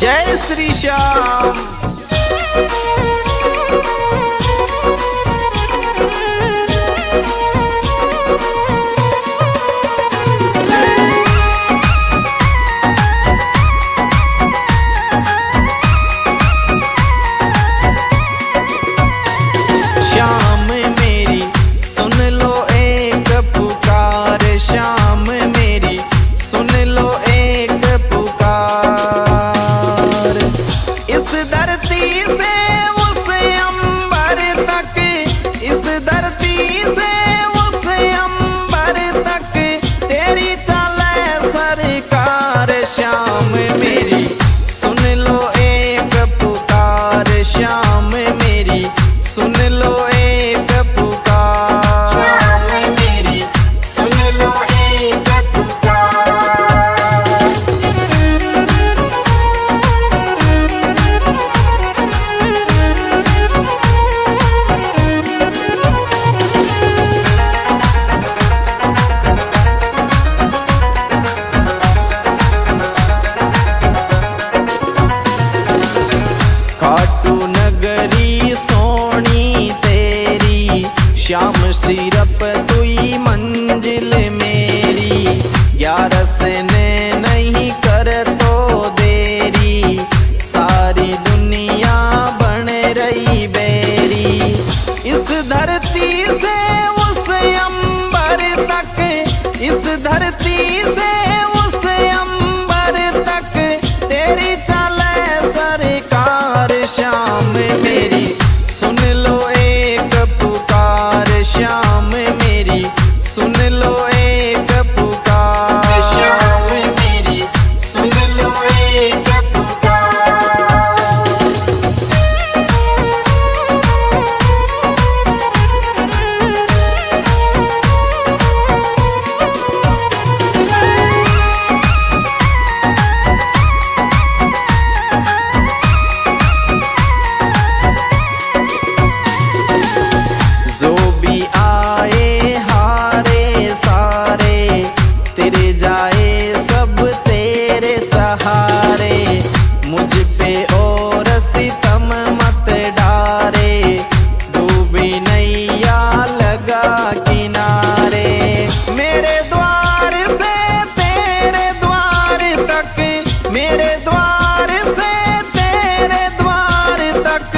जय श्री श्याम। श्याम मेरी सुन लो एक पुकार, श्याम मेरी सुन लो एक पुकार। इस धरती से उस अंबर तक, इस धरती से उस अंबर तक तेरी चले सरकार। श्याम मेरी सुन लो एक पुकार, श्याम मेरी सुन लो एक पुकार। श्याम मेरी सुन लो एक पुकार। खाटू नगरी सोनी तेरी, श्याम सिरप तुई मंजिल मेरी। ग्यारस ने नहीं कर तो देरी, सारी दुनिया बन रही बेरी। इस धरती से उस अंबर तक, इस धरती से उस अंबर तक तेरी चले सरकार। श्याम मेरी सुन लो एक पुकार, श्याम मेरी सुन लो एक पुकार। श्याम मेरी सुन लो एक पुकार। जो भी आए हारे सारे, तेरे जाए सब तेरे सहारे। मुझ पे और सितम मत डारे, डूबी नैया लगा किनारे। मेरे द्वार से तेरे द्वार तक, मेरे द्वार से तेरे द्वार तक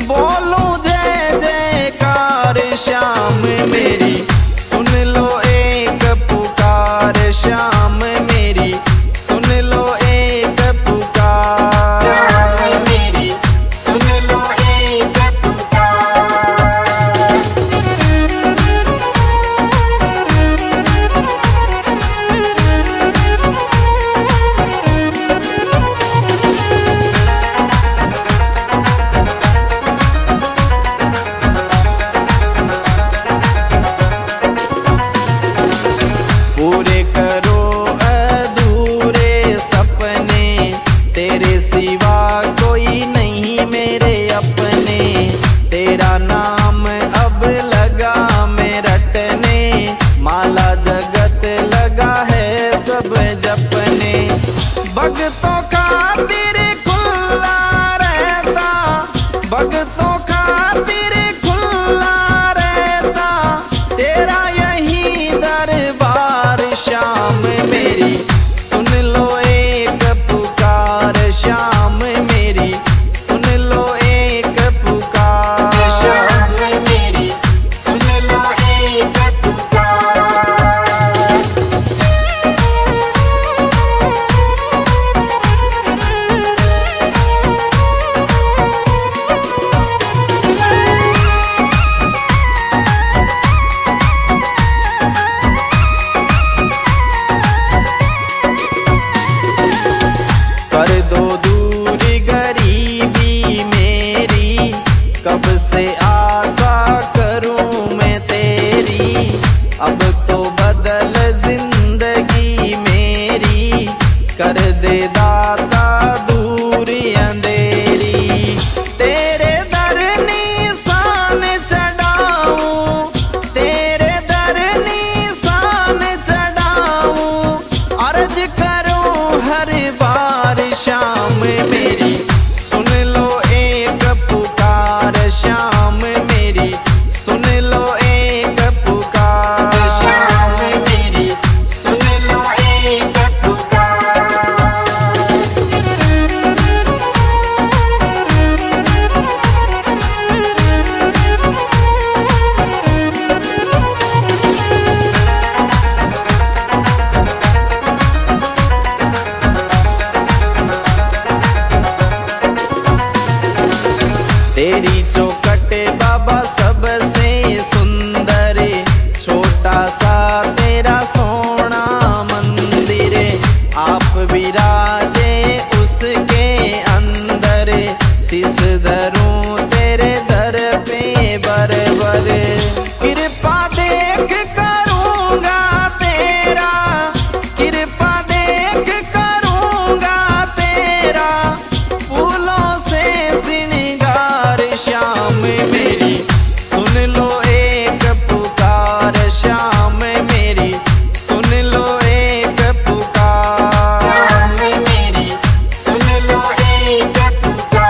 बोलूं जय जयकार। श्याम मेरी सुन लो एक पुकार, श्याम मेरी सुन लो एक पुकार। श्याम मेरी सुन लो एक पुकार। विराजे उसके अंदर, शीस धरूं तेरे दर पे बर बर। कृपा देख करूँगा तेरा, कृपा देख करूँगा तेरा, फूलों से श्रृंगार श्याम मेरी सुन लो एक पुकार, श्याम मेरी सुन लो एक पुकार। श्याम मेरी सुन लो एक पुकार।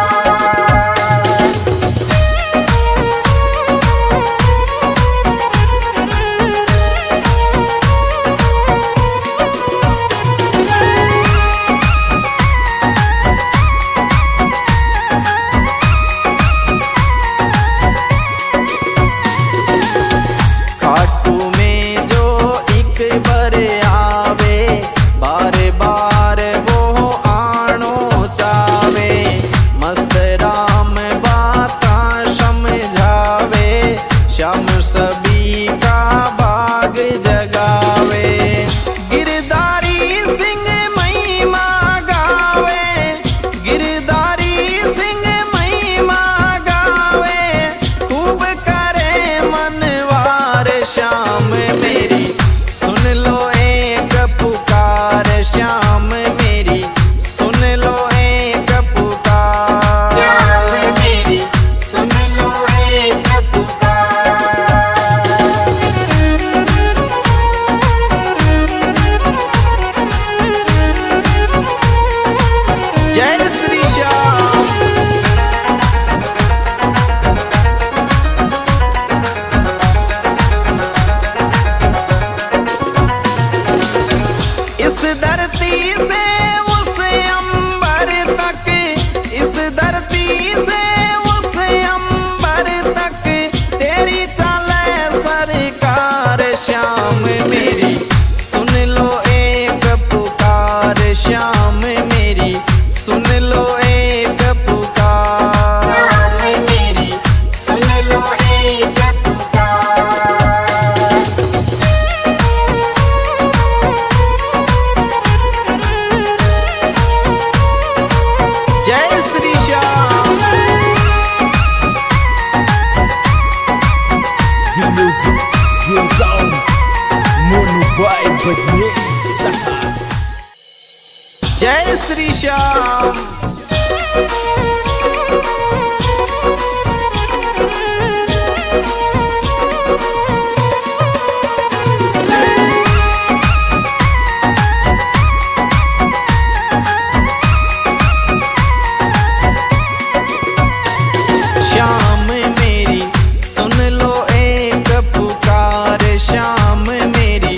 खाटू में जो एक बार आवे, बार बार वो आनो चावे, मस्त राम बाता समझावे, श्याम सभी का बाग जगावे। गिरधारी सिंह महिमा गावे, गिरधारी सिंह महिमा गावे, खूब करे मनवार श्याम मेरी सुन लो एक पुकार, श्याम मेरी सुन लो एक पुकार। श्याम मेरी सुन लो एक पुकार। जय श्री श्याम। इस धरती से उस अंबर तक, इस धरती से उस अंबर तक, तेरी चले सरकार श्याम मेरी सुन लो एक पुकार, श्याम मेरी सुन लो एक पुकार। श्याम मेरी सुन लो एक पुकार। जय Shri Shyam. The music goes on. Mono by Badnesa. जय श्री श्याम। श्याम मेरी सुन लो एक पुकार, श्याम मेरी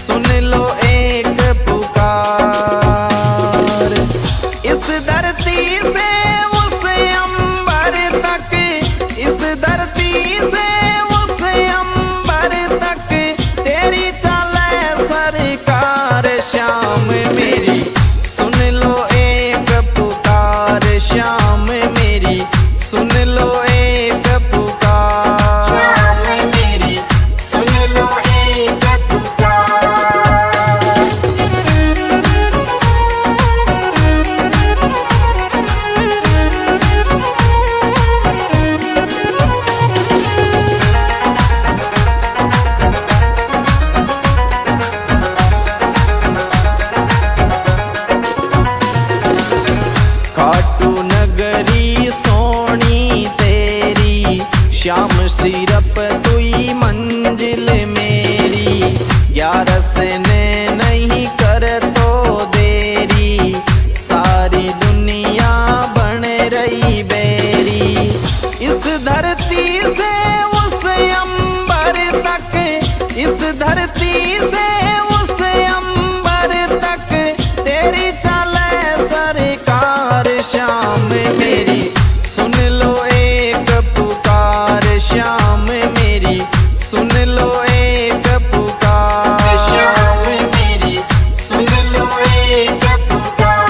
सुन लो एक पुकार। इस धरती से उस अंबर तक, इस धरती से उस अंबर तक, तेरी चले सरकार श्याम मेरी सुन लो एक पुकार, श्याम मेरी सुन लो एक पुकार। श्याम मेरी सुन लो एक पुकार। खाटू नगरी सोनी तेरी, श्याम सिरप तुई मंजिल मेरी, 11 ने नहीं कर तो देरी, सारी दुनिया बन रही बेरी। इस धरती से उस अंबर तक, इस धरती से उस अंबर तक, तेरी चले सरकार श्याम मेरी सुन लो एक पुकार, श्याम मेरी सुन लो एक पुकार। श्याम मेरी सुन लो एक पुकार।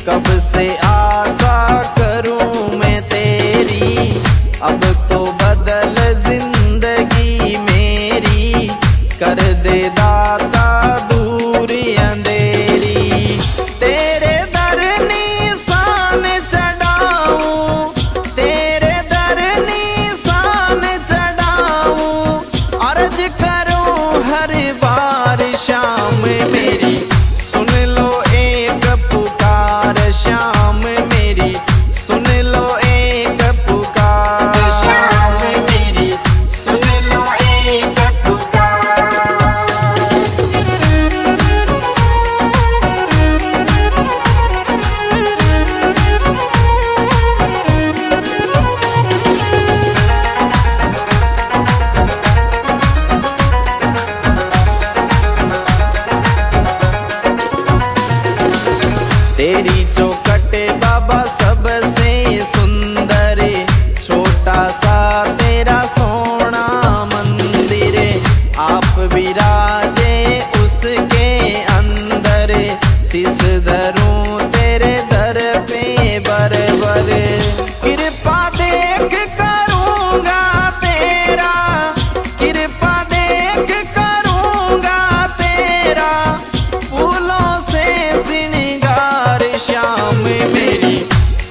कब से आशा करूं मैं तेरी, अब तो बदल जिंदगी मेरी, कर दे दाता दूरी अंधेरी। तेरे दर निशान चढ़ाऊं, तेरे दर निशान चढ़ाऊं, अर्ज करूं हर बार शाम मेरी, सुन लो एक पुकार शाम मेरी, सुन लो एक पुकार शाम मेरी, सुन लो एक पुकार। तेरी चौखट बाबा सबसे सुंदर, छोटा सा तेरा सोना मंदिर, आप विराजे उसके अंदर, शीस धरूं तेरे दर पे बरबर, कृपा देख करूंगा तेरा, कृपा देख करूंगा तेरा, फूलों से श्रृंगार श्याम मेरी,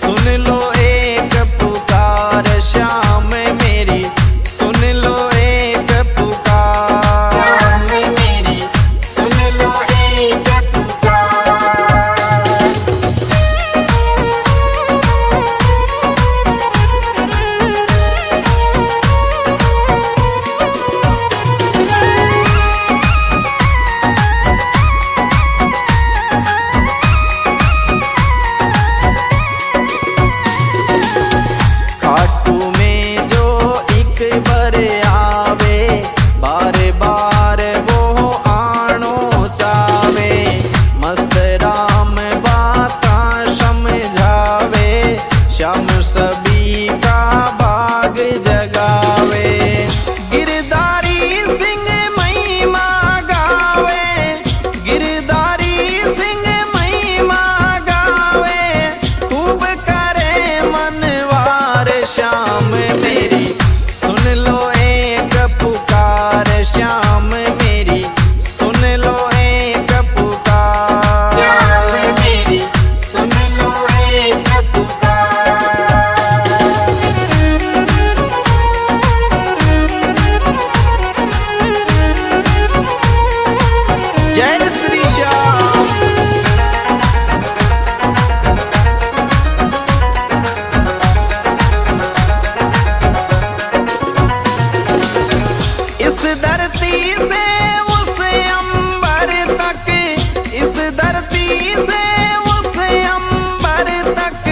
सुन लो एक पुकार श्याम मेरी, सुन लो एक पुकार। शाम मेरी, सुन लो एक पुकार। खाटू में जो एक बार आवे, बार बार वो आनो चावे, मस्त राम बाता समझावे, श्याम सभी का भाग जगावे, गिरधारी सिंह महिमा गावे, गिरधारी सिंह महिमा गावे, खूब करे मनवार श्याम मेरी, सुन लो एक पुकार श्याम मेरी, सुन लो एक पुकार। शाम मेरी, सुन लो एक पुकार। जय श्री श्याम। इस धरती से उस अंबर तक, इस धरती से उस अंबर तक,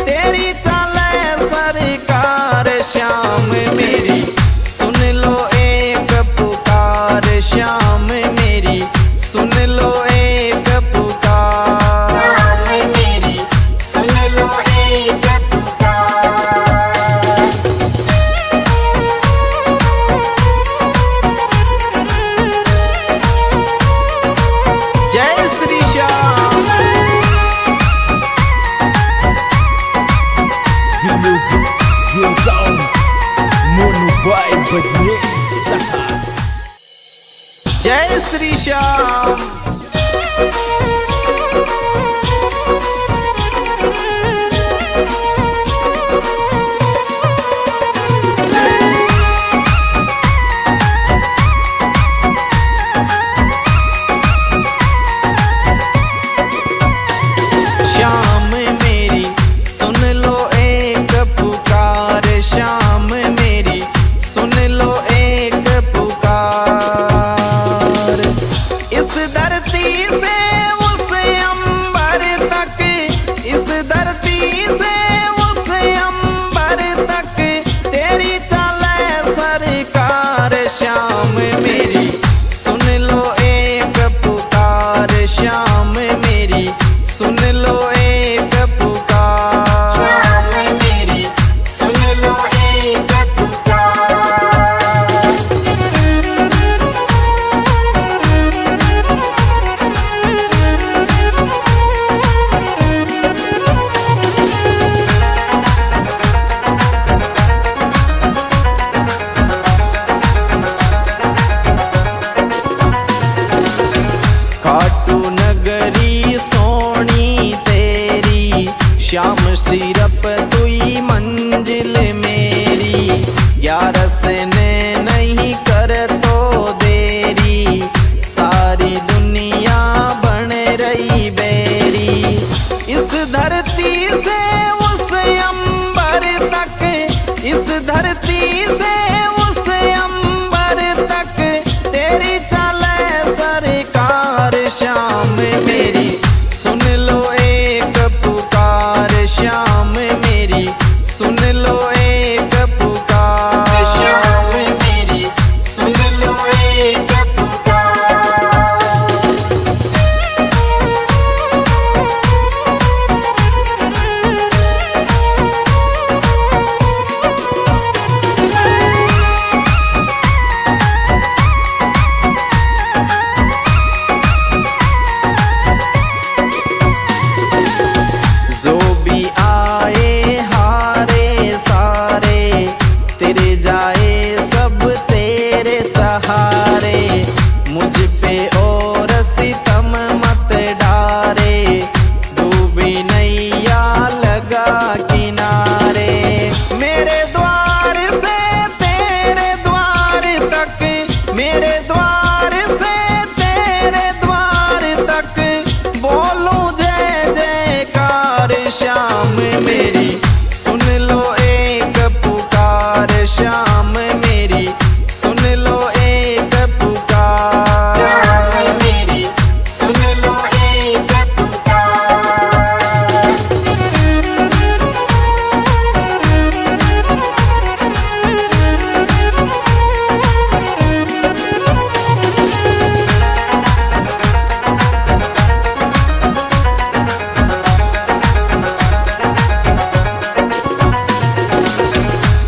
तेरी चले सरकार श्याम मेरी, सुन लो एक पुकार श्याम मेरी, सुन लो एक पुकार। शाम मेरी, सुन लो एक पुकार। जय Shri Shyam. The music goes on. Mono by Badnesa. जय श्री श्याम। श्याम मेरी, सुन लो एक पुकार श्याम मेरी, सुन लो एक पुकार। इस दर बेरी बेरी। इस धरती से उस अंबर तक, इस धरती से उस अंबर तक तेरी चले सरकार। श्याम मेरी सुन लो एक पुकार, श्याम मेरी सुन लो एक पुकार। श्याम मेरी सुन लो एक पुकार। जो भी आए हारे सारे, तेरे जाए सब तेरे सहारे। मुझ पे और सितम मत डारे, डूबी नैया लगा किनारे। मेरे द्वार से तेरे द्वार तक, मेरे द्वार से तेरे द्वार तक बोलूं जय जयकार। श्याम मेरी सुन लो एक पुकार, श्याम मेरी सुन लो एक पुकार। श्याम मेरी सुन लो एक पुकार।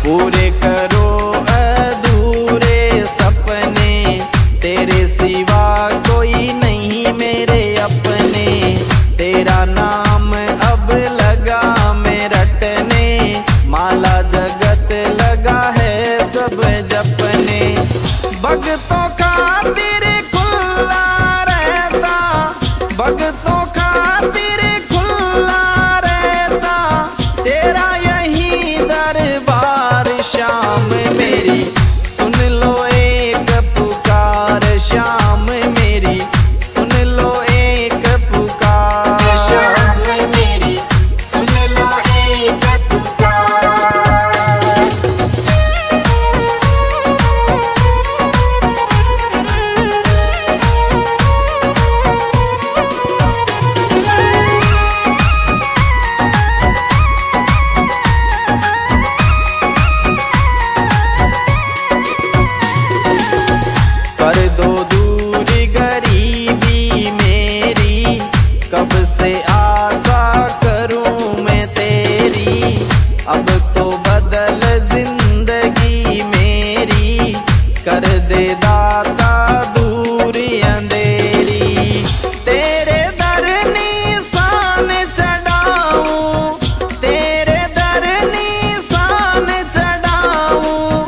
पूरे करो अधूरे सपने, तेरे सिवा कोई नहीं मेरे अपने। तेरा नाम अब लगा मैं रटने, माला जगत लगा है सब जपने। भक्तों खातिर खुला रहता, भक्तों खातिर खुला रहता तेरा यही दरबार। श्याम मेरी सुन लो एक पुकार, श्याम मेरी सुन लो एक पुकार। श्याम मेरी सुन लो एक पुकार। कर दो दूर गरीबी मेरी, कब से आशा करूं मैं तेरी। अब तो बदल जिंदगी मेरी, कर दे दाता दूर अंधेरी। तेरे दर निशान चढ़ाऊं, तेरे दर निशान चढ़ाऊं,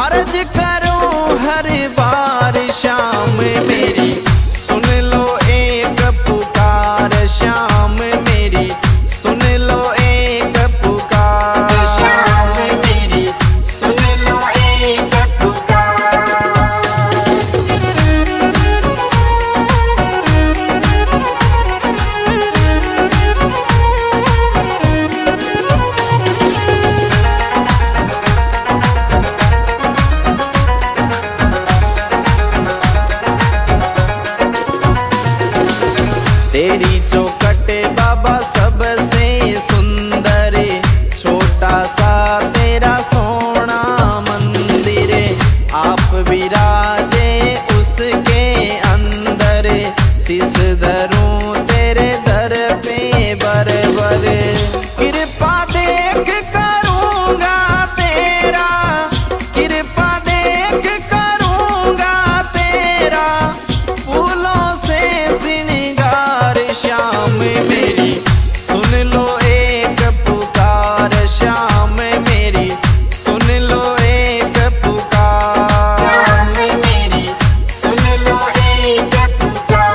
अर्ज करूं हर बार। श्याम मेरी सुन लो एक पुकार, श्याम मेरी सुन लो एक पुकार। श्याम मेरी सुन लो एक पुकार। तेरी चौखट बाबा सबसे सुंदर, छोटा सा तेरा सोना मंदिर। आप विराजे उसके अंदर, शीस धरूं तेरे दर पे बरबर। कृपा देख करूंगा तेरा, कृपा देख करूंगा तेरा, फूलों से श्रृंगार। श्याम मेरी सुन लो एक पुकार, श्याम मेरी सुन लो एक पुकार। श्याम मेरी सुन लो एक पुकार।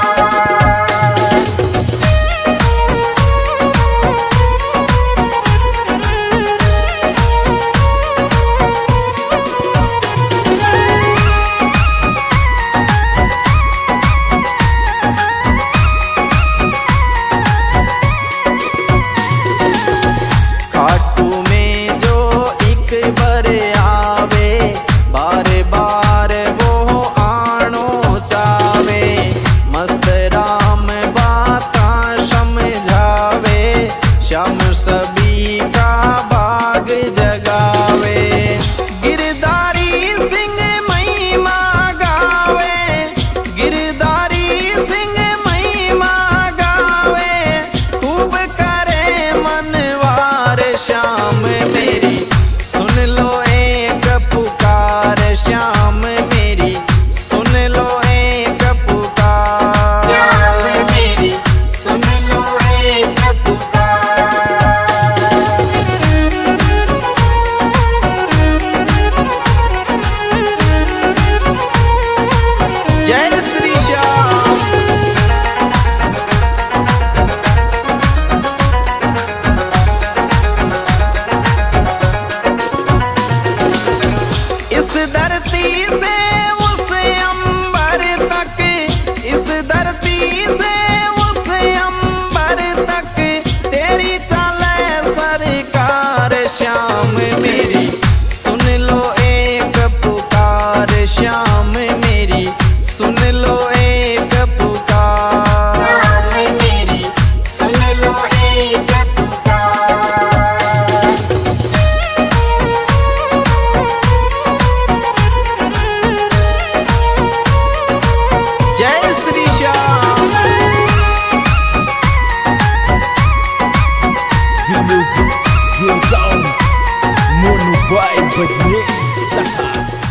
music, heels on, Mono Vibe Badnesa.